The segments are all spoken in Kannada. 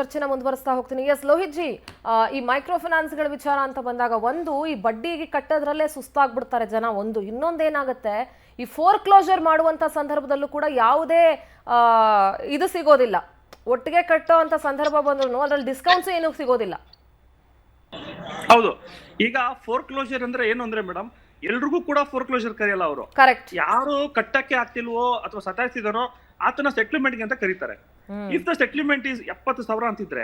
ಚರ್ಚೆನ ಮುಂದುವರಿಸ್ತಾ ಹೋಗ್ತೀನಿ. ಎಸ್ ಲೋಹಿತ್ ಜಿ, ಈ ಮೈಕ್ರೋ ಫೈನಾನ್ಸ್ಗಳ ವಿಚಾರ ಅಂತ ಬಂದಾಗ ಒಂದು ಈ ಬಡ್ಡಿಗೆ ಕಟ್ಟೋದ್ರಲ್ಲೇ ಸುಸ್ತಾಗ್ಬಿಡ್ತಾರೆ ಜನ. ಒಂದು ಇನ್ನೊಂದೇನಾಗುತ್ತೆ, ಈ ಫೋರ್ ಕ್ಲೋಜರ್ ಮಾಡುವಂತ ಸಂದರ್ಭದಲ್ಲೂ ಕೂಡ ಯಾವುದೇ ಇದು ಸಿಗೋದಿಲ್ಲ. ಒಟ್ಟಿಗೆ ಕಟ್ಟೋ ಅಂತ ಸಂದರ್ಭ ಬಂದ್ರು ಅದ್ರಲ್ಲಿ ಡಿಸ್ಕೌಂಟ್ಸ್ ಏನು ಸಿಗೋದಿಲ್ಲ. ಹೌದು, ಈಗ ಫೋರ್ ಕ್ಲೋಜರ್ ಅಂದ್ರೆ ಏನು ಅಂದ್ರೆ ಮೇಡಮ್, ಎಲ್ರಿಗೂ ಕೂಡ ಫೋರ್ ಕ್ಲೋಜರ್ ಕರೆಯಲ್ಲ ಅವರು. ಕರೆಕ್ಟ್. ಯಾರು ಕಟ್ಟಕ್ಕೆ ಆಗ್ತಿಲ್ವೋ ಅಥವಾ ಸತಾಯಿಸಿದಾರೋ ಆತನ ಸೆಟ್ಲ್ಮೆಂಟ್ ಅಂತ ಕರೀತಾರೆ. ಇಫ್ ದ ಸೆಟ್ಲ್ಮೆಂಟ್ ಈಸ್ 70,000 ಅಂತಿದ್ರೆ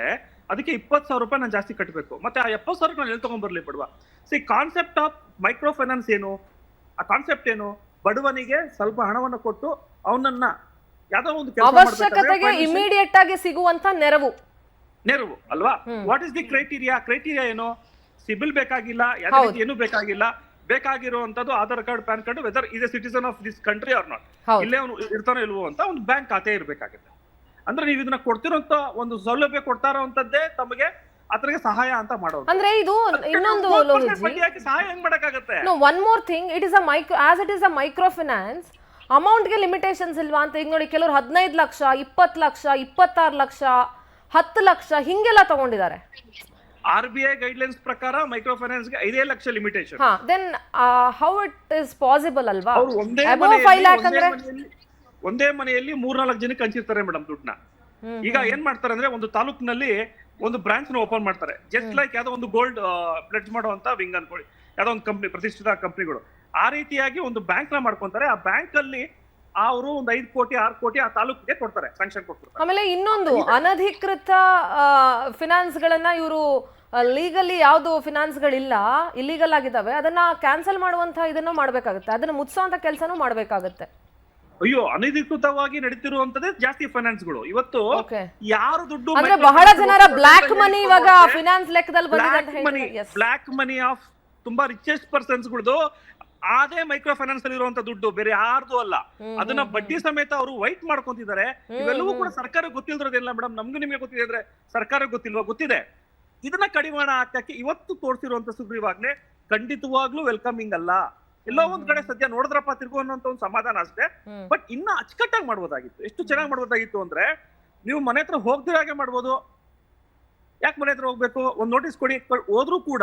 ಅದಕ್ಕೆ 20,000 ರೂಪಾಯಿ ನಾನು ಜಾಸ್ತಿ ಕಟ್ಟಬೇಕು. ಮತ್ತೆ ಆ 70,000 ನಾನು ಎಲ್ಲಿ ತಗೊಂಡ್ಬರ್ಲಿ ಬಡವ? C, concept of micro finance ಏನು? ಆ ಕಾನ್ಸೆಪ್ಟ್ ಏನು? ಬಡವನಿಗೆ ಸ್ವಲ್ಪ ಹಣವನ್ನು ಕೊಟ್ಟು ಅವನನ್ನ ಯಾವ್ದೋ ಒಂದು ಅವಶ್ಯಕತೆಗೆ ಇಮಿಡಿಯೇಟ್ ಆಗಿ ಸಿಗುವಂತ ನೆರವು ಅಲ್ವಾ? ವಾಟ್ ಇಸ್ ದಿ ಕ್ರೈಟೀರಿಯಾ ಏನು? ಸಿಬಿಲ್ ಬೇಕಾಗಿಲ್ಲ, ಯಾವುದೇ ರೀತಿ ಏನು ಬೇಕಾಗಿಲ್ಲ. ಬೇಕಾಗಿರುವಂತದ್ದು Aadhaar card, PAN card, whether is a citizen of this country or not, ಇಲ್ಲೇ ಅವನು ಇರ್ತಾನೋ ಇಲ್ವೋ ಅಂತ ಒಂದು ಬ್ಯಾಂಕ್ ಖಾತೆ ಇರ್ಬೇಕಾಗುತ್ತೆ. ಅಂದ್ರೆ ನೀವು ಇದನ್ನ ಕೊಡ್ತಿರೋಂತ ಒಂದು ಸೌಲಭ್ಯ ಕೊಡ್ತಾ ಇರೋಂತದ್ದೇ ತಮಗೆ ಅತನಿಗೆ ಸಹಾಯ ಅಂತ ಮಾಡೋದು. ಅಂದ್ರೆ ಇದು ಇನ್ನೊಂದು ಸಹಾಯ ಹೆಂಗ್ ಮಾಡಕ್ಕಾಗತ್ತೆ? One more thing, it is a microfinance, amount ಗೆ ಲಿಮಿಟೇಷನ್ಸ್ ಇಲ್ವಾ ಅಂತ. ಈಗ ನೋಡಿ, ಕೆಲವರು 15 ಲಕ್ಷ, 20 ಲಕ್ಷ, 26 ಲಕ್ಷ, 10 ಲಕ್ಷ ಹಿಂಗೆಲ್ಲ ತಗೊಂಡಿದ್ದಾರೆ. RBI ಗೈಡ್ಲೈನ್ಸ್ ಪ್ರಕಾರ ಮೈಕ್ರೋ ಫೈನಾನ್ಸ್ ಗೆ 5 lakh limitation. Then how it is possible ಅಲ್ವಾ? ಒಂದೇ ಮನೆಯಲ್ಲಿ 3-4 ಜನಕ್ಕೆ ಹಂಚಿರ್ತಾರೆ ಮೇಡಮ್ ದುಡ್ಡನ್ನ. ಈಗ ಏನ್ ಮಾಡ್ತಾರೆ ಅಂದ್ರೆ, ಒಂದು ತಾಲೂಕಿನಲ್ಲಿ ಒಂದು ಬ್ರಾಂಚ್ ನ ಓಪನ್ ಮಾಡ್ತಾರೆ. ಜಸ್ಟ್ ಲೈಕ್ ಯಾವ್ದೋ ಒಂದು ಗೋಲ್ಡ್ ಪ್ಲೆಡ್ಜ್ ಮಾಡುವಂತ ವಿಂಗ್ ಅನ್ಕೊಳ್ಳಿ, ಯಾವ್ದೋ ಒಂದು ಕಂಪ್ನಿ, ಪ್ರತಿಷ್ಠಿತ ಕಂಪ್ನಿಗಳು ಆ ರೀತಿಯಾಗಿ ಒಂದು ಬ್ಯಾಂಕ್ ನ ಮಾಡ್ಕೊಂತಾರೆ. ಆ ಬ್ಯಾಂಕ್ ಅಲ್ಲಿ ಅವರು ಒಂದು 5 ಕೋಟಿ 6 ಕೋಟಿ ಆ ತಾಲೂಕಿಗೆ ಕೊಡ್ತಾರೆ, ಸ್ಯಾಂಕ್ಷನ್ ಕೊಡ್ತಾರೆ. ಆಮೇಲೆ ಇನ್ನೊಂದು, ಅನಧಿಕೃತ ಫಿನಾನ್ಸ್ ಗಳನ್ನ ಇವರು ಲೀಗಲಿ ಯಾವ್ದು ಫಿನಾನ್ಸ್ ಗಳಿಲ್ಲ, ಇಲ್ಲಿಗಲ್ ಆಗಿದಾವೆ, ಅದನ್ನ ಕ್ಯಾನ್ಸಲ್ ಮಾಡುವಂತ ಇದನ್ನು ಮಾಡ್ಬೇಕಾಗುತ್ತೆ, ಅದನ್ನ ಮುಚ್ಸುವಂತ ಕೆಲಸನೂ ಮಾಡ್ಬೇಕಾಗುತ್ತೆ. ಅಯ್ಯೋ, ಅನಧಿಕೃತವಾಗಿ ನಡೀತಿರುವಂತದ್ದೇ ಜಾಸ್ತಿ ಫೈನಾನ್ಸ್ಗಳು ಇವತ್ತು. ಯಾರು ದುಡ್ಡು ಅಂದ್ರೆ ಬಹಳ ಜನರ ಬ್ಲಾಕ್ ಮನಿ ಇವಾಗ ಫಿನಾನ್ಸ್ ಲೆಕ್ಕದಲ್ಲಿ ಬಂದಿದೆ ಅಂತ ಹೇಳ್ತಾರೆ. ಬ್ಲಾಕ್ ಮನಿ ಆಫ್ ತುಂಬಾ ರಿಚೆಸ್ಟ್ ಪರ್ಸನ್ಸ್ ಗಳದು ಅದೇ ಮೈಕ್ರೋ ಫೈನಾನ್ಸ್ ಅಲ್ಲಿ ಇರುವಂತ ದುಡ್ಡು, ಬೇರೆ ಯಾರ್ದು ಅಲ್ಲ. ಅದನ್ನ ಬಡ್ಡಿ ಸಮೇತ ಅವರು ವೈಟ್ ಮಾಡ್ಕೊಂತಿದ್ದಾರೆ. ಇವೆಲ್ಲವೂ ಕೂಡ ಸರ್ಕಾರಕ್ಕೆ ಗೊತ್ತಿಲ್ದಿರೋದಿಲ್ಲ ಮೇಡಮ್. ನಮ್ಗೂ ನಿಮ್ಗೆ ಗೊತ್ತಿದೆ ಅಂದ್ರೆ ಸರ್ಕಾರಕ್ಕೆ ಗೊತ್ತಿಲ್ವಾ? ಗೊತ್ತಿದೆ. ಇದನ್ನ ಕಡಿವಾಣ ಹಾಕಕ್ಕೆ ಇವತ್ತು ತೋರಿಸಿರುವಂತ ಸುಗ್ರೀವಾಜ್ಞೆ ಖಂಡಿತವಾಗ್ಲೂ ವೆಲ್ಕಮಿಂಗ್ ಅಲ್ಲ. ಎಲ್ಲೋ ಒಂದ್ ಕಡೆ ಸದ್ಯ ನೋಡಿದ್ರಪ್ಪ ತಿರ್ಗೋ ಅನ್ನೋಂತ ಒಂದು ಸಮಾಧಾನ ಅಷ್ಟೇ. ಬಟ್ ಇನ್ನ ಅಚ್ಚುಕಟ್ಟಾಗಿ ಮಾಡ್ಬೋದಾಗಿತ್ತು. ಎಷ್ಟು ಚೆನ್ನಾಗಿ ಮಾಡ್ಬೋದಾಗಿತ್ತು ಅಂದ್ರೆ, ನೀವು ಮನೆ ಹತ್ರ ಹೋಗ್ದಿರಾಗೆ ಮಾಡ್ಬೋದು. ಯಾಕೆ ಮನೆ ಹತ್ರ ಹೋಗ್ಬೇಕು? ಒಂದ್ ನೋಟಿಸ್ ಕೊಡಿ. ಹೋದ್ರೂ ಕೂಡ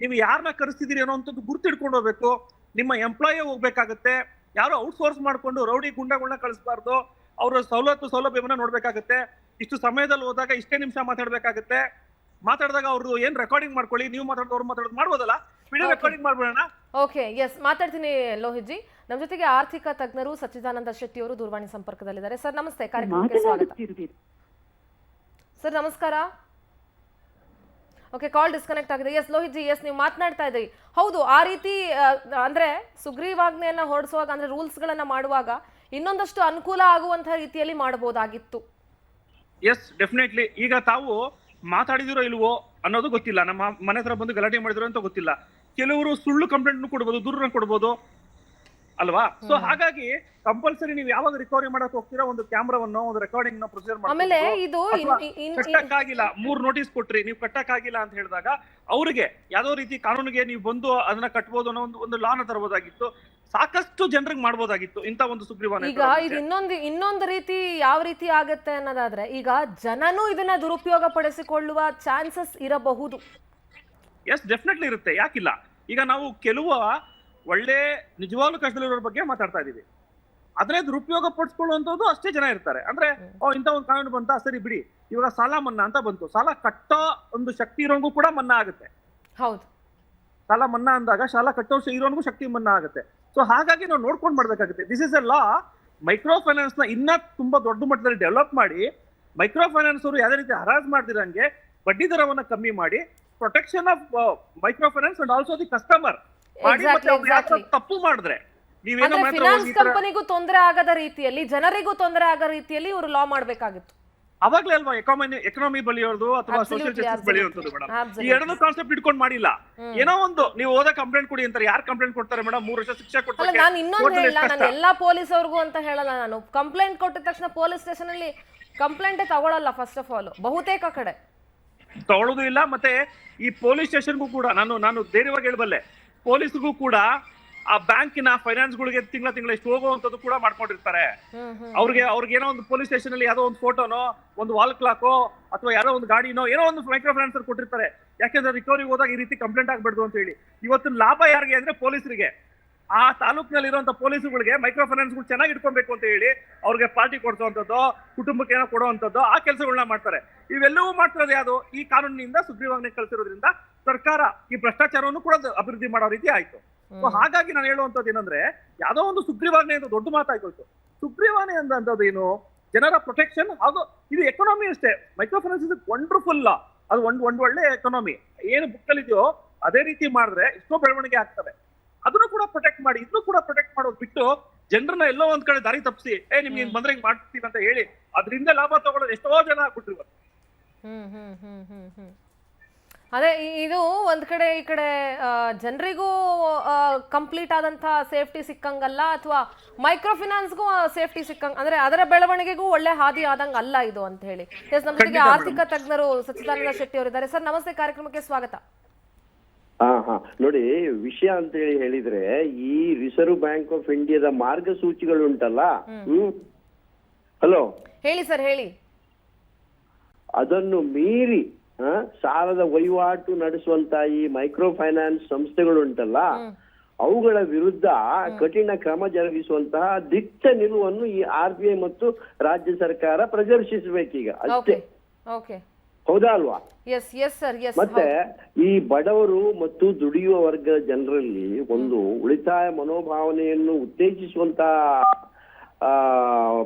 ನೀವು ಯಾರನ್ನ ಕರೆಸ್ತಿದ್ದೀರಿ ಅನ್ನೋ ಅಂತದ್ದು ಗುರ್ತಿಡ್ಕೊಂಡು ಹೋಗ್ಬೇಕು. ನಿಮ್ಮ ಎಂಪ್ಲಾಯಿ ಹೋಗ್ಬೇಕಾಗತ್ತೆ. ಯಾರು ಔಟ್ಸೋರ್ಸ್ ಮಾಡ್ಕೊಂಡು ರೌಡಿ ಗುಂಡಗಳನ್ನ ಕಳಿಸಬಾರ್ದು. ಅವ್ರ ಸೌಲಭ್ಯವನ್ನ ನೋಡ್ಬೇಕಾಗತ್ತೆ. ಇಷ್ಟು ಸಮಯದಲ್ಲಿ ಹೋದಾಗ ಇಷ್ಟೇ ನಿಮಿಷ ಮಾತಾಡ್ಬೇಕಾಗತ್ತೆ. ಮಾತಾಡಿದಾಗ ಅವ್ರದ್ದು ಏನ್ ರೆಕಾರ್ಡಿಂಗ್ ಮಾಡ್ಕೊಳ್ಳಿ, ನೀವು ಮಾತಾಡೋದು ಅವ್ರು ಮಾತಾಡೋದು ಮಾಡ್ಬೋದಲ್ಲ, ವಿಡಿಯೋ ರೆಕಾರ್ಡಿಂಗ್ ಮಾಡ್ಬಿಡೋಣ. ಓಕೆ, ಎಸ್, ಮಾತಾಡ್ತೀನಿ ಲೋಹಿತ್ ಜಿ. ನಮ್ಮ ಜೊತೆಗೆ ಆರ್ಥಿಕ ತಜ್ಞರು ಸಚ್ಚಿದಾನಂದ ಶೆಟ್ಟಿ ಅವರು ದೂರವಾಣಿ ಸಂಪರ್ಕದಲ್ಲಿದ್ದಾರೆ. ಸರ್ ನಮಸ್ತೆ, ಕಾರ್ಯಕ್ರಮಕ್ಕೆ ಸ್ವಾಗತ. ಸರ್ ನಮಸ್ಕಾರ. ಓಕೆ, ಕಾಲ್ ಡಿಸ್ಕನೆಕ್ಟ್ ಆಗಿದೆ. ಎಸ್ ಲೋಹಿತ್ ಜಿ, ಎಸ್ ನೀವು ಮಾತನಾಡ್ತಾ ಇದ್ರಿ. ಹೌದು, ಆ ರೀತಿ ಅಂದ್ರೆ ಸುಗ್ರೀವಾಜ್ಞೆಯನ್ನ ಹೊರಡಿಸುವಾಗ, ಅಂದ್ರೆ ರೂಲ್ಸ್ ಗಳನ್ನ ಮಾಡುವಾಗ ಇನ್ನೊಂದಷ್ಟು ಅನುಕೂಲ ಆಗುವಂತಹ ರೀತಿಯಲ್ಲಿ ಮಾಡಬಹುದಾಗಿತ್ತು. S, definitely. ಈಗ ತಾವು ಮಾತಾಡಿದಿರೋ ಇಲ್ವೋ ಅನ್ನೋದು ಗೊತ್ತಿಲ್ಲ. ನಮ್ಮ ಮನೆ ಹತ್ರ ಬಂದು ಗಲಾಟೆ ಮಾಡಿದ್ರು ಅಂತ ಗೊತ್ತಿಲ್ಲ. ಕೆಲವರು ಸುಳ್ಳು ಕಂಪ್ಲೇಂಟ್ ಕೊಡ್ಬೋದು, ದೂರನ್ನ ಕೊಡ್ಬೋದು ಅಲ್ವಾ? ಸೊ ಹಾಗಾಗಿ ಕಂಪಲ್ಸರಿ ನೀವು ಯಾವಾಗ ರಿಕವರಿ ಮಾಡಕ್ ಹೋಗ್ತೀರಾ, ಒಂದು ಕ್ಯಾಮ್ರಾವನ್ನು, ಒಂದು ರೆಕಾರ್ಡಿಂಗ್ ನ ಪ್ರೊಸೀಜರ್ ಕಟ್ಟಕ್ಕಾಗಿಲ್ಲ, 3 ನೋಟಿಸ್ ಕೊಟ್ರಿ, ನೀವು ಕಟ್ಟಕ್ಕಾಗಿಲ್ಲ ಅಂತ ಹೇಳಿದಾಗ ಅವ್ರಿಗೆ ಯಾವ್ದೋ ರೀತಿ ಕಾನೂನಿಗೆ ನೀವು ಬಂದು ಅದನ್ನ ಕಟ್ಬೋದು ಅನ್ನೋ ಒಂದು ಲಾನ ತರಬಹುದಾಗಿತ್ತು. ಸಾಕಷ್ಟು ಜನರಿಗೆ ಮಾಡ್ಬೋದಾಗಿತ್ತು ಇಂತ ಒಂದು ಸುಗ್ರೀವಾಜ್ಞೆ. ಈಗ ಇದು ಇನ್ನೊಂದು ರೀತಿ ಯಾವ ರೀತಿ ಆಗತ್ತೆ ಅನ್ನೋದಾದ್ರೆ, ಈಗ ಜನನು ಇದನ್ನ ದುರುಪಯೋಗ ಪಡಿಸಿಕೊಳ್ಳುವ ಚಾನ್ಸಸ್ ಇರಬಹುದು. ಎಸ್, ಡೆಫಿನೆಟ್ಲಿ ಇರುತ್ತೆ, ಯಾಕಿಲ್ಲ. ಈಗ ನಾವು ಕೆಲವು ಒಳ್ಳೆ ನಿಜವಾಗ್ಲೂ ಕಷ್ಟದಲ್ಲಿರೋರ ಬಗ್ಗೆ ಮಾತಾಡ್ತಾ ಇದೀವಿ. ಅದನ್ನೇ ದುರುಪಯೋಗ ಪಡಿಸ್ಕೊಳ್ಳುವಂತದ್ದು ಅಷ್ಟೇ ಜನ ಇರ್ತಾರೆ. ಅಂದ್ರೆ ಇಂಥ ಒಂದು ಕಾನೂನು ಬಂತ, ಸರಿ ಬಿಡಿ, ಇವಾಗ ಸಾಲ ಮನ್ನಾ ಅಂತ ಬಂತು. ಸಾಲ ಕಟ್ಟೋ ಒಂದು ಶಕ್ತಿ ಇರೋಂಗೂ ಕೂಡ ಮನ್ನಾ ಆಗುತ್ತೆ. ಹೌದು, ಸಾಲ ಮನ್ನಾ ಅಂದಾಗ ಸಾಲ ಕಟ್ಟೋ ಇರೋನ್ಗೂ ಶಕ್ತಿ ಮನ್ನಾ ಆಗುತ್ತೆ. ಸೊ ಹಾಗಾಗಿ ನಾವು ನೋಡ್ಕೊಂಡು ಮಾಡ್ಬೇಕಾಗುತ್ತೆ. This is a law. Micro finance ನ ಇನ್ನ ತುಂಬಾ ದೊಡ್ಡ ಮಟ್ಟದಲ್ಲಿ ಡೆವಲಪ್ ಮಾಡಿ, ಮೈಕ್ರೋ ಫೈನಾನ್ಸ್ ಅವರು ಯಾವುದೇ ರೀತಿ ಹರಾಜ್ ಮಾಡ್ದಿರಂಗೆ ಬಡ್ಡಿ ದರವನ್ನ ಕಮ್ಮಿ ಮಾಡಿ, protection of micro finance and also the customer ಮಾಡಿ. ತಪ್ಪು ಮಾಡಿದ್ರೆ ಫಿನಾನ್ಸ್ ಕಂಪನಿಗೂ ತೊಂದರೆ ಆಗದ ರೀತಿಯಲ್ಲಿ, ಜನರಿಗೂ ತೊಂದರೆ ಆಗೋ ರೀತಿಯಲ್ಲಿ ಇವರು ಲಾ ಮಾಡ್ಬೇಕಾಗಿತ್ತು. ಅವಾಗ್ಲೇ ಅಲ್ವಾ ಎಕಾನಮಿ ಬೆಳೆಯೋದು ಅಥವಾ ಸೋಷಿಯಲ್ ಜಸ್ಟಿಸ್ ಬೆಳೆಯುವಂತದ್ದು ಮೇಡಮ್. ಈ ಎರಡನ್ನೂ ಕಾನ್ಸೆಪ್ಟ್ ಇಟ್ಕೊಂಡು ಮಾಡಿಲ್ಲ. ಏನೋ ಒಂದು ನೀವು ಹೋದ ಕಂಪ್ಲೇಂಟ್ ಕೊಡಿ ಅಂತಾರೆ. ಯಾರು ಕಂಪ್ಲೇಂಟ್ ಕೊಡ್ತಾರೆ ಮೇಡಮ್? 3 ವರ್ಷ ಶಿಕ್ಷೆ ಕೊಡ್ತಾರೆ. ನಾನು ಇನ್ನೊಂದು ಹೇಳಿಲ್ಲ, ನಾನು ಎಲ್ಲಾ ಪೊಲೀಸ್ ಅವ್ರಿಗೂ ಅಂತ ಹೇಳಲ್ಲ. ನಾನು ಕಂಪ್ಲೇಂಟ್ ಕೊಟ್ಟ ತಕ್ಷಣ ಪೊಲೀಸ್ ಸ್ಟೇಷನ್ ಅಲ್ಲಿ ಕಂಪ್ಲೇಂಟೇ ತಗೊಳಲ್ಲ. ಫಸ್ಟ್ ಆಫ್ ಆಲ್ ಬಹುತೇಕ ಕಡೆ ತಗೊಳ್ಳೋದು ಇಲ್ಲ. ಮತ್ತೆ ಈ ಪೊಲೀಸ್ ಸ್ಟೇಷನ್ಗೂ ಕೂಡ ನಾನು ಧೈರ್ಯವಾಗಿ ಹೇಳಬಲ್ಲೆ, ಪೊಲೀಸ್ಗೂ ಕೂಡ ಆ ಬ್ಯಾಂಕಿನ ಫೈನಾನ್ಸ್ಗಳಿಗೆ ತಿಂಗಳ ಎಷ್ಟು ಹೋಗುವಂತದ್ದು ಕೂಡ ಮಾಡ್ಕೊಂಡಿರ್ತಾರೆ. ಅವ್ರಿಗೆ ಏನೋ ಒಂದು ಪೊಲೀಸ್ ಸ್ಟೇಷನ್ ಅಲ್ಲಿ ಯಾವ್ದೋ ಒಂದು ಫೋಟೋನೋ, ಒಂದು ವಾಲ್ ಕ್ಲಾಕೋ, ಅಥವಾ ಯಾರೋ ಒಂದು ಗಾಡಿನೋ ಏನೋ ಒಂದು ಮೈಕ್ರೋ ಫೈನಾನ್ಸರ್ ಕೊಟ್ಟಿರ್ತಾರೆ. ಯಾಕೆಂದ್ರೆ ರಿಕವರಿ ಹೋದಾಗ ಈ ರೀತಿ ಕಂಪ್ಲೇಂಟ್ ಆಗ್ಬಾರ್ದು ಅಂತ ಹೇಳಿ. ಇವತ್ತು ಲಾಭ ಯಾರಿಗೆ ಅಂದ್ರೆ ಪೊಲೀಸರಿಗೆ. ಆ ತಾಲೂಕಿನಲ್ಲಿ ಇರುವಂತ ಪೊಲೀಸುಗಳಿಗೆ ಮೈಕ್ರೋ ಫೈನಾನ್ಸ್ಗಳು ಚೆನ್ನಾಗಿ ಇಟ್ಕೊಬೇಕು ಅಂತ ಹೇಳಿ ಅವ್ರಿಗೆ ಪಾರ್ಟಿ ಕೊಡುವಂತದ್ದು, ಕುಟುಂಬಕ್ಕೆ ಏನೋ ಕೊಡುವಂತದ್ದು, ಆ ಕೆಲಸಗಳನ್ನ ಮಾಡ್ತಾರೆ. ಇವೆಲ್ಲವೂ ಮಾಡ್ತಿರೋದು ಯಾವುದು? ಈ ಕಾನೂನಿನಿಂದ ಸುಗ್ರೀವಾಜ್ಞೆ ಕಳಿಸಿರೋದ್ರಿಂದ ಸರ್ಕಾರ ಈ ಭ್ರಷ್ಟಾಚಾರವನ್ನು ಕೂಡ ಅಭಿವೃದ್ಧಿ ಮಾಡೋ ರೀತಿ ಆಯ್ತು. ಹಾಗಾಗಿ ನಾನು ಹೇಳುವಂತದ್ದು ಏನಂದ್ರೆ, ಯಾವ್ದೋ ಒಂದು ಸುಗ್ರೀವಾಜ್ಞೆ ಅಂತ ದೊಡ್ಡ ಮಾತಾಯ್ತು. ಸುಗ್ರೀವಾಜ್ಞೆ ಅಂತದ್ದು ಏನು? ಜನರ ಪ್ರೊಟೆಕ್ಷನ್, ಅದು ಇದು ಎಕಾನಮಿ ಅಷ್ಟೇ. Micro finance is wonderful. ಅದು ಒಂದು ಒಳ್ಳೆ ಎಕಾನಮಿ. ಏನು ಬುಕ್ ಅಲ್ಲಿ ಇದೆಯೋ ಅದೇ ರೀತಿ ಮಾಡಿದ್ರೆ ಎಷ್ಟೋ ಬೆಳವಣಿಗೆ ಆಗ್ತವೆ. ಅದನ್ನು ಕೂಡ ಪ್ರೊಟೆಕ್ಟ್ ಮಾಡಿ, ಇದನ್ನು ಕೂಡ ಪ್ರೊಟೆಕ್ಟ್ ಮಾಡೋದು ಬಿಟ್ಟು ಜನರನ್ನ ಎಲ್ಲೋ ಒಂದ್ ಕಡೆ ದಾರಿ ತಪ್ಪಿಸಿ ನಿಮ್ಗೆ ಬಂದ್ರೆ ಹಿಂಗ್ ಮಾಡ್ತೀವಿ ಅಂತ ಹೇಳಿ ಅದರಿಂದ ಲಾಭ ತಗೊಳ್ಳೋದು ಎಷ್ಟೋ ಜನ ಆಗ್ಬಿಟ್ರು. ಅದೇ ಇದು ಒಂದ್ ಕಡೆ ಈ ಕಡೆ ಜನರಿಗೂ ಕಂಪ್ಲೀಟ್ ಆದಂತಹ ಸೇಫ್ಟಿ ಸಿಕ್ಕಂಗಲ್ಲ, ಅಥವಾ ಮೈಕ್ರೋ ಫಿನಾನ್ಸ್ಗೂ ಸೇಫ್ಟಿ ಸಿಕ್ಕಂಗ, ಅಂದ್ರೆ ಅದರ ಬೆಳವಣಿಗೆಗೂ ಒಳ್ಳೆ ಹಾದಿ ಆದಂಗ ಅಲ್ಲ ಇದು ಅಂತ ಹೇಳಿ. ನಮ್ಮ ಜೊತೆಗೆ ಆರ್ಥಿಕ ತಜ್ಞರು ಸಚ್ಚಿದಾನಂದ ಶೆಟ್ಟಿ ಅವರಿದ್ದಾರೆ. ಸರ್ ನಮಸ್ತೆ, ಕಾರ್ಯಕ್ರಮಕ್ಕೆ ಸ್ವಾಗತ. ನೋಡಿ, ವಿಷಯ ಅಂತ ಹೇಳಿದ್ರೆ, ಈ ರಿಸರ್ವ್ ಬ್ಯಾಂಕ್ ಆಫ್ ಇಂಡಿಯಾದ ಮಾರ್ಗಸೂಚಿಗಳು ಉಂಟಲ್ಲ, ಹಲೋ ಹೇಳಿ ಸರ್, ಹೇಳಿ. ಅದನ್ನು ಮೀರಿ ಸಾಲದ ವಹಿವಾಟು ನಡೆಸುವಂತ ಈ ಮೈಕ್ರೋ ಫೈನಾನ್ಸ್ ಸಂಸ್ಥೆಗಳು ಉಂಟಲ್ಲ, ಅವುಗಳ ವಿರುದ್ಧ ಕಠಿಣ ಕ್ರಮ ಜರುಗಿಸುವಂತಹ ದಿಟ್ಟ ನಿಲುವನ್ನು ಈ RBI ಮತ್ತು ರಾಜ್ಯ ಸರ್ಕಾರ ಪ್ರದರ್ಶಿಸಬೇಕೀಗ ಅಷ್ಟೇ. ಹೌದಾ ಅಲ್ವಾ? ಮತ್ತೆ ಈ ಬಡವರು ಮತ್ತು ದುಡಿಯುವ ವರ್ಗದ ಜನರಲ್ಲಿ ಒಂದು ಉಳಿತಾಯ ಮನೋಭಾವನೆಯನ್ನು ಉತ್ತೇಜಿಸುವಂತಹ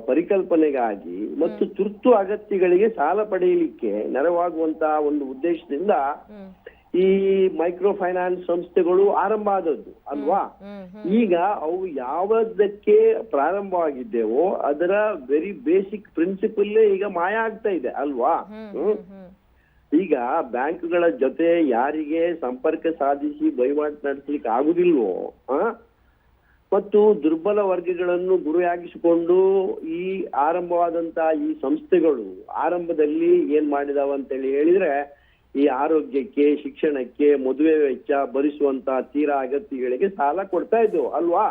ಪರಿಕಲ್ಪನೆಗಾಗಿ ಮತ್ತು ತುರ್ತು ಅಗತ್ಯಗಳಿಗೆ ಸಾಲ ಪಡೆಯಲಿಕ್ಕೆ ನೆರವಾಗುವಂತಹ ಒಂದು ಉದ್ದೇಶದಿಂದ ಈ ಮೈಕ್ರೋ ಫೈನಾನ್ಸ್ ಸಂಸ್ಥೆಗಳು ಆರಂಭ ಆದದ್ದು ಅಲ್ವಾ? ಈಗ ಅವು ಯಾವುದಕ್ಕೆ ಪ್ರಾರಂಭವಾಗಿದ್ದೇವೋ ಅದರ ವೆರಿ ಬೇಸಿಕ್ ಪ್ರಿನ್ಸಿಪಲ್ ಈಗ ಮಾಯ ಆಗ್ತಾ ಇದೆ ಅಲ್ವಾ? ಈಗ ಬ್ಯಾಂಕ್ಗಳ ಜೊತೆ ಯಾರಿಗೆ ಸಂಪರ್ಕ ಸಾಧಿಸಿ ವಹಿವಾಟು ನಡೆಸಲಿಕ್ಕೆ ಆಗುದಿಲ್ವೋ ಮತ್ತು ದುರ್ಬಲ ವರ್ಗಗಳನ್ನು ಗುರಿಯಾಗಿಸಿಕೊಂಡು ಈ ಆರಂಭವಾದಂತಹ ಈ ಸಂಸ್ಥೆಗಳು ಆರಂಭದಲ್ಲಿ ಏನ್ ಮಾಡಿದಾವ ಅಂತೇಳಿ ಹೇಳಿದ್ರೆ, ಈ ಆರೋಗ್ಯಕ್ಕೆ, ಶಿಕ್ಷಣಕ್ಕೆ, ಮದುವೆ ವೆಚ್ಚ ಭರಿಸುವಂತಹ ತೀರಾ ಅಗತ್ಯಗಳಿಗೆ ಸಾಲ ಕೊಡ್ತಾ ಇದ್ವು ಅಲ್ವಾ?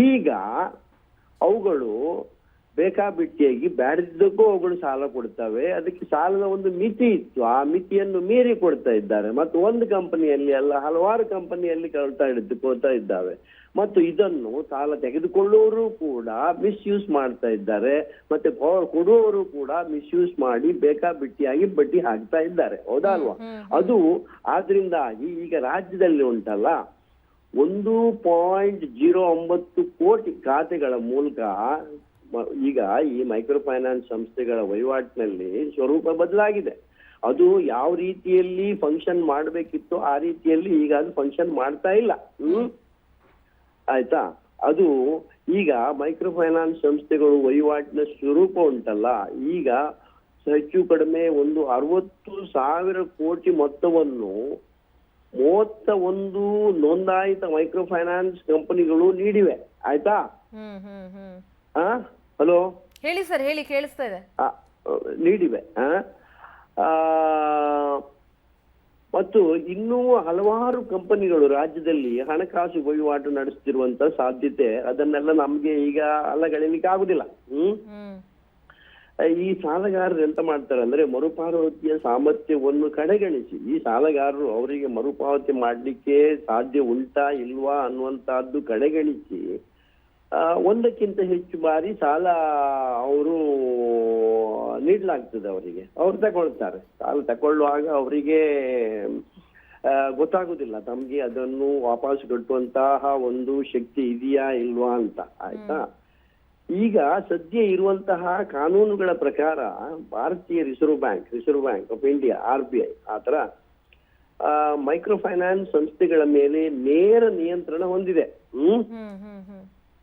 ಈಗ ಅವುಗಳು ಬೇಕಾಬಿಟ್ಟಿಯಾಗಿ ಬ್ಯಾಡದಿದ್ದಕ್ಕೂ ಅವುಗಳು ಸಾಲ ಕೊಡ್ತವೆ. ಅದಕ್ಕೆ ಸಾಲದ ಒಂದು ಮಿತಿ ಇತ್ತು, ಆ ಮಿತಿಯನ್ನು ಮೀರಿ ಕೊಡ್ತಾ ಇದ್ದಾರೆ. ಮತ್ತು ಒಂದು ಕಂಪನಿಯಲ್ಲಿ ಅಲ್ಲ, ಹಲವಾರು ಕಂಪನಿಯಲ್ಲಿ ಕೊಡ್ತಾ ಇದ್ದಾವೆ. ಮತ್ತು ಇದನ್ನು ಸಾಲ ತೆಗೆದುಕೊಳ್ಳುವವರು ಕೂಡ ಮಿಸ್ಯೂಸ್ ಮಾಡ್ತಾ ಇದ್ದಾರೆ, ಮತ್ತೆ ಕೊಡುವವರು ಕೂಡ ಮಿಸ್ಯೂಸ್ ಮಾಡಿ ಬೇಕಾಬಿಟ್ಟಿಯಾಗಿ ಬಡ್ಡಿ ಹಾಕ್ತಾ ಇದ್ದಾರೆ. ಹೌದಾ ಅಲ್ವಾ? ಅದು ಆದ್ರಿಂದಾಗಿ ಈಗ ರಾಜ್ಯದಲ್ಲಿ ಉಂಟಲ್ಲ 1.09 ಕೋಟಿ ಖಾತೆಗಳ ಮೂಲಕ ಈಗ ಈ ಮೈಕ್ರೋ ಫೈನಾನ್ಸ್ ಸಂಸ್ಥೆಗಳ ವಹಿವಾಟಿನಲ್ಲಿ ಸ್ವರೂಪ ಬದಲಾಗಿದೆ. ಅದು ಯಾವ ರೀತಿಯಲ್ಲಿ ಫಂಕ್ಷನ್ ಮಾಡಬೇಕಿತ್ತು ಆ ರೀತಿಯಲ್ಲಿ ಈಗ ಅದು ಫಂಕ್ಷನ್ ಮಾಡ್ತಾ ಇಲ್ಲ. ಆಯ್ತಾ? ಅದು ಈಗ ಮೈಕ್ರೋ ಫೈನಾನ್ಸ್ ಸಂಸ್ಥೆಗಳು ವಹಿವಾಟಿನ ಸ್ವರೂಪ ಉಂಟಲ್ಲ, ಈಗ ಹೆಚ್ಚು ಕಡಿಮೆ ಒಂದು 60,000 ಕೋಟಿ ಮೊತ್ತವನ್ನು 31 ನೋಂದಾಯಿತ ಮೈಕ್ರೋ ಫೈನಾನ್ಸ್ ಕಂಪನಿಗಳು ನೀಡಿವೆ. ಆಯ್ತಾ? ಹಲೋ, ಹೇಳಿ ಸರ್, ಹೇಳಿ, ಕೇಳಿಸ್ತಾ ಇದೆ. ನೀಡಿವೆ. ಮತ್ತು ಇನ್ನೂ ಹಲವಾರು ಕಂಪನಿಗಳು ರಾಜ್ಯದಲ್ಲಿ ಹಣಕಾಸು ವಹಿವಾಟು ನಡೆಸ್ತಿರುವಂತ ಸಾಧ್ಯತೆ, ಅದನ್ನೆಲ್ಲ ನಮ್ಗೆ ಈಗ ಅಲ್ಲಗಳೆಯಲಿಕ್ಕೆ ಆಗುದಿಲ್ಲ. ಈ ಸಾಲಗಾರರು ಎಂತ ಮಾಡ್ತಾರೆ ಅಂದ್ರೆ, ಮರುಪಾವತಿಯ ಸಾಮರ್ಥ್ಯವನ್ನು ಕಡೆಗಣಿಸಿ ಈ ಸಾಲಗಾರರು ಅವರಿಗೆ ಮರುಪಾವತಿ ಮಾಡ್ಲಿಕ್ಕೆ ಸಾಧ್ಯ ಉಂಟಾ ಇಲ್ವಾ ಅನ್ನುವಂತಹದ್ದು ಕಡೆಗಣಿಸಿ ಒಂದಕ್ಕಿಂತ ಹೆಚ್ಚು ಬಾರಿ ಸಾಲ ಅವರು ನೀಡಲಾಗ್ತದೆ ಅವರಿಗೆ. ಅವ್ರು ತಗೊಳ್ತಾರೆ. ಸಾಲ ತಗೊಳ್ಳುವಾಗ ಅವರಿಗೆ ಗೊತ್ತಾಗುದಿಲ್ಲ ತಮ್ಗೆ ಅದನ್ನು ವಾಪಸ್ ಕಟ್ಟುವಂತಹ ಒಂದು ಶಕ್ತಿ ಇದೆಯಾ ಇಲ್ವಾ ಅಂತ. ಆಯ್ತಾ? ಈಗ ಸದ್ಯ ಇರುವಂತಹ ಕಾನೂನುಗಳ ಪ್ರಕಾರ ಭಾರತೀಯ reserve bank of India RBI ಆತರ ಮೈಕ್ರೋ ಫೈನಾನ್ಸ್ ಸಂಸ್ಥೆಗಳ ಮೇಲೆ ನೇರ ನಿಯಂತ್ರಣ ಹೊಂದಿದೆ.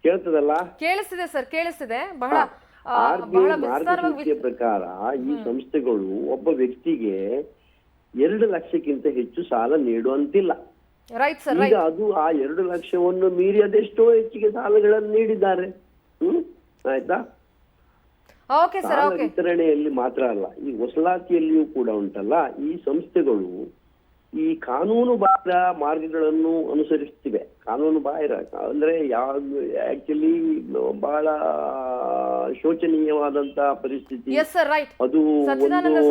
ಕೇಳ್ತದಲ್ಲ? ಕೇಳಿಸ್ತಿದೆ ಸರ್, ಕೇಳಿಸ್ತಿದೆ. ಬಹಳ RBI ಮಾರ್ಗಸೂಚಿಯ ಪ್ರಕಾರ ಈ ಸಂಸ್ಥೆಗಳು ಒಬ್ಬ ವ್ಯಕ್ತಿಗೆ 2 ಲಕ್ಷಕ್ಕಿಂತ ಹೆಚ್ಚು ಸಾಲ ನೀಡುವಂತಿಲ್ಲ. ಈಗ ಅದು ಆ 2 ಲಕ್ಷವನ್ನು ಮೀರಿ ಅದೆಷ್ಟೋ ಹೆಚ್ಚಿಗೆ ಸಾಲಗಳನ್ನು ನೀಡಿದ್ದಾರೆ. ಆಯ್ತಾ? ವಿತರಣೆಯಲ್ಲಿ ಮಾತ್ರ ಅಲ್ಲ, ಈ ವಸೂಲಾತಿಯಲ್ಲಿಯೂ ಕೂಡ ಉಂಟಲ್ಲ, ಈ ಸಂಸ್ಥೆಗಳು ಈ ಕಾನೂನು ಬಾಹಿರ ಮಾರ್ಗಗಳನ್ನು ಅನುಸರಿಸ್ತಿವೆ. ಕಾನೂನು ಬಾಹಿರ ಅಂದ್ರೆ ಆಕ್ಚುಲಿ ಬಹಳ ಶೋಚನೀಯವಾದಂತ ಪರಿಸ್ಥಿತಿ ಎಸ್ ಸರ್, ರೈಟ್. ಅದು. Sachchidananda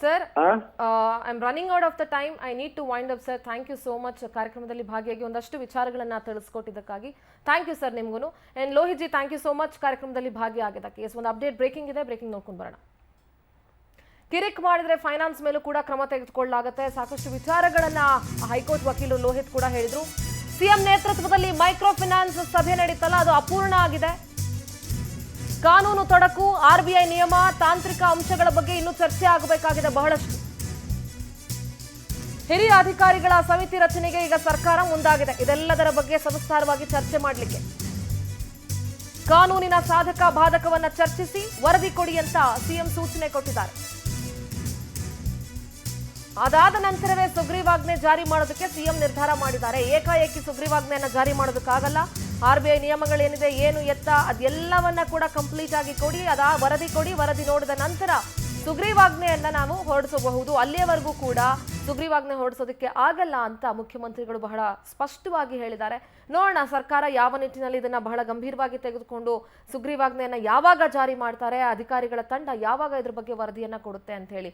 sir, I am running out of the time. I need to wind up sir. Thank you so much ಕಾರ್ಯಕ್ರಮದಲ್ಲಿ ಭಾಗಿಯಾಗಿ ಒಂದಷ್ಟು ವಿಚಾರಗಳನ್ನ ತಿಳಿಸ್ಕೊಟ್ಟಿದ್ದಕ್ಕಾಗಿ. ಥ್ಯಾಂಕ್ ಯು ಸರ್ ನಿಮ್ಗೂ. And Lohit ji, thank you so much ಕಾರ್ಯಕ್ರಮದಲ್ಲಿ ಭಾಗಿಯಾಗಿದ್ದಕ್ಕೆ. ಎಸ್, ಒಂದು ಅಪ್ಡೇಟ್ ಬ್ರೇಕಿಂಗ್ ಇದೆ, ಬ್ರೇಕಿಂಗ್ ನೋಡ್ಕೊಂಡು ಬರೋಣ. ಕಿರಿಕ್ ಮಾಡಿದ್ರೆ ಫೈನಾನ್ಸ್ ಮೇಲೂ ಕೂಡ ಕ್ರಮ ತೆಗೆದುಕೊಳ್ಳಲಾಗುತ್ತೆ. ಸಾಕಷ್ಟು ವಿಚಾರಗಳನ್ನ ಹೈಕೋರ್ಟ್ ವಕೀಲರು ಲೋಹಿತ್ ಕೂಡ ಹೇಳಿದ್ರು. ಸಿಎಂ ನೇತೃತ್ವದಲ್ಲಿ ಮೈಕ್ರೋ ಫೈನಾನ್ಸ್ ಸಭೆ ನಡೀತಲ್ಲ, ಅದು ಅಪೂರ್ಣ ಆಗಿದೆ. ಕಾನೂನು ತೊಡಕು, ಆರ್ಬಿಐ ನಿಯಮ, ತಾಂತ್ರಿಕ ಅಂಶಗಳ ಬಗ್ಗೆ ಇನ್ನೂ ಚರ್ಚೆ ಆಗಬೇಕಾಗಿದೆ ಬಹಳಷ್ಟು. ಹಿರಿಯ ಅಧಿಕಾರಿಗಳ ಸಮಿತಿ ರಚನೆಗೆ ಈಗ ಸರ್ಕಾರ ಮುಂದಾಗಿದೆ. ಇದೆಲ್ಲದರ ಬಗ್ಗೆ ಸವಿಸ್ತಾರವಾಗಿ ಚರ್ಚೆ ಮಾಡಲಿಕ್ಕೆ ಕಾನೂನಿನ ಸಾಧಕ ಬಾಧಕವನ್ನ ಚರ್ಚಿಸಿ ವರದಿ ಕೊಡಿ ಅಂತ ಸಿಎಂ ಸೂಚನೆ ಕೊಟ್ಟಿದ್ದಾರೆ. ಅದಾದ ನಂತರವೇ ಸುಗ್ರೀವಾಜ್ಞೆ ಜಾರಿ ಮಾಡೋದಕ್ಕೆ ಸಿಎಂ ನಿರ್ಧಾರ ಮಾಡಿದ್ದಾರೆ. ಏಕಾಏಕಿ ಸುಗ್ರೀವಾಜ್ಞೆಯನ್ನ ಜಾರಿ ಮಾಡೋದಕ್ಕಾಗಲ್ಲ. ಆರ್ಬಿಐ ನಿಯಮಗಳೇನಿದೆ, ಏನು ಎತ್ತ, ಅದೆಲ್ಲವನ್ನ ಕೂಡ ಕಂಪ್ಲೀಟ್ ಆಗಿ ಕೊಡಿ, ವರದಿ ಕೊಡಿ. ವರದಿ ನೋಡಿದ ನಂತರ ಸುಗ್ರೀವಾಜ್ಞೆಯನ್ನ ನಾವು ಹೊರಡಿಸಬಹುದು. ಅಲ್ಲಿಯವರೆಗೂ ಕೂಡ ಸುಗ್ರೀವಾಜ್ಞೆ ಹೊರಡಿಸೋದಕ್ಕೆ ಆಗಲ್ಲ ಅಂತ ಮುಖ್ಯಮಂತ್ರಿಗಳು ಬಹಳ ಸ್ಪಷ್ಟವಾಗಿ ಹೇಳಿದ್ದಾರೆ. ನೋಡೋಣ ಸರ್ಕಾರ ಯಾವ ನಿಟ್ಟಿನಲ್ಲಿ ಇದನ್ನ ಬಹಳ ಗಂಭೀರವಾಗಿ ತೆಗೆದುಕೊಂಡು ಸುಗ್ರೀವಾಜ್ಞೆಯನ್ನ ಯಾವಾಗ ಜಾರಿ ಮಾಡ್ತಾರೆ, ಅಧಿಕಾರಿಗಳ ತಂಡ ಯಾವಾಗ ಇದ್ರ ಬಗ್ಗೆ ವರದಿಯನ್ನ ಕೊಡುತ್ತೆ ಅಂತ ಹೇಳಿ.